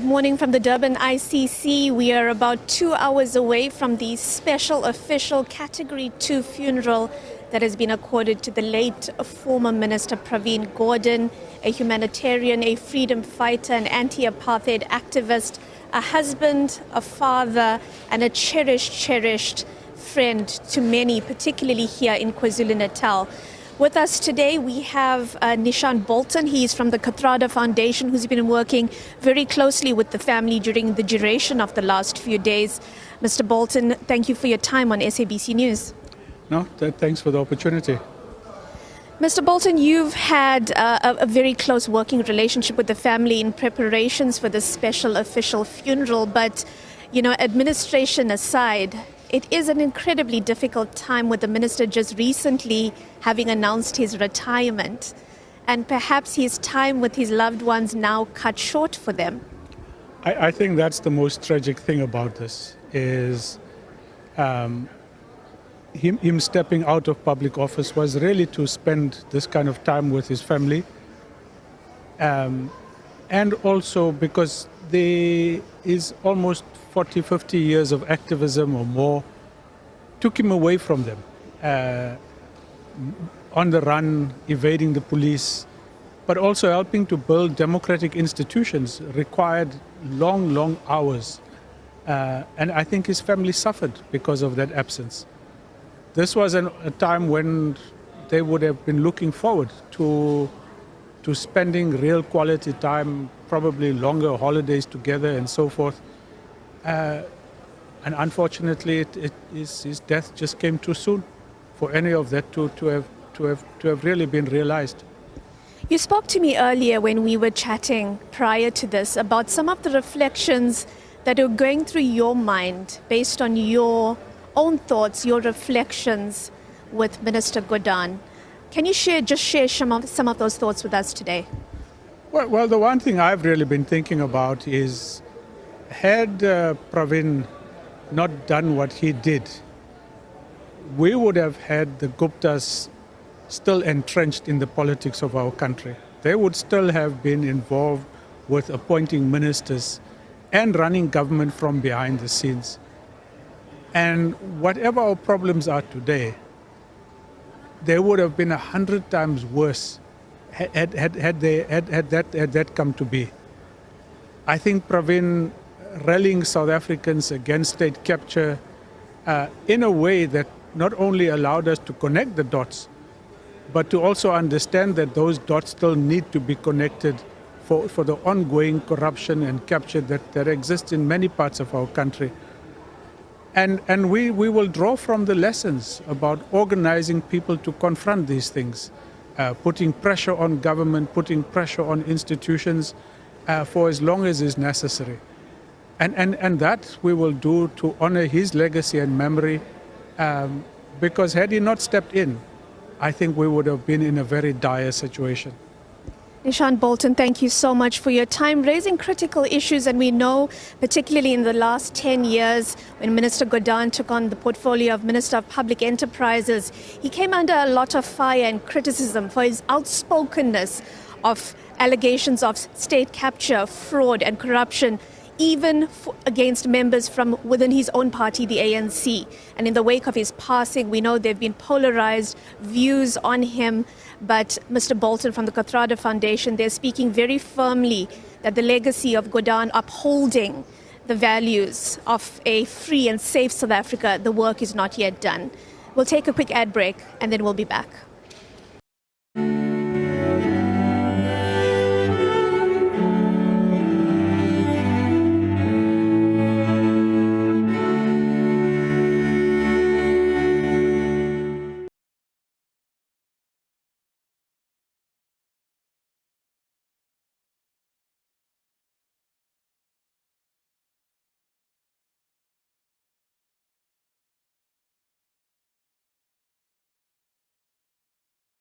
morning from the Durban ICC. We are about 2 hours away from the special official Category 2 funeral that has been accorded to the late former Minister Pravin Gordhan, a humanitarian, a freedom fighter, an anti-apartheid activist, a husband, a father, and a cherished friend to many, particularly here in KwaZulu-Natal. With us today, we have Neeshan Balton. He is from the Kathrada Foundation, who's been working very closely with the family during the duration of the last few days. Mr. Balton, thank you for your time on SABC News. No, thanks for the opportunity. Mr. Balton, you've had a very close working relationship with the family in preparations for this special official funeral, but, you know, administration aside, it is an incredibly difficult time with the minister just recently having announced his retirement, and perhaps his time with his loved ones now cut short for them. I think that's the most tragic thing about this, is him stepping out of public office was really to spend this kind of time with his family. And also because there is almost 40, 50 years of activism or more took him away from them. On the run, evading the police, but also helping to build democratic institutions required long hours. And I think his family suffered because of that absence. This was a time when they would have been looking forward to spending real quality time, probably longer holidays together and so forth. And unfortunately, his death just came too soon for any of that to have really been realized. You spoke to me earlier when we were chatting prior to this about some of the reflections that are going through your mind based on your own thoughts, your reflections with Minister Gordhan. Can you share some of those thoughts with us today? Well, the one thing I've really been thinking about is, had Pravin not done what he did, we would have had the Guptas still entrenched in the politics of our country. They would still have been involved with appointing ministers and running government from behind the scenes. And whatever our problems are today, they would have been 100 times worse had that come to be. I think Pravin rallying South Africans against state capture in a way that not only allowed us to connect the dots, but to also understand that those dots still need to be connected for the ongoing corruption and capture that exists in many parts of our country. And we will draw from the lessons about organizing people to confront these things, putting pressure on government, putting pressure on institutions for as long as is necessary. And that we will do to honor his legacy and memory, because had he not stepped in, I think we would have been in a very dire situation. Neeshan Balton, thank you so much for your time raising critical issues. And we know, particularly in the last 10 years, when Minister Gordhan took on the portfolio of Minister of Public Enterprises, he came under a lot of fire and criticism for his outspokenness of allegations of state capture, fraud and corruption, even against members from within his own party, the ANC. And in the wake of his passing, we know there have been polarized views on him. But Mr. Balton from the Kathrada Foundation, they're speaking very firmly that the legacy of Gordhan upholding the values of a free and safe South Africa, the work is not yet done. We'll take a quick ad break and then we'll be back.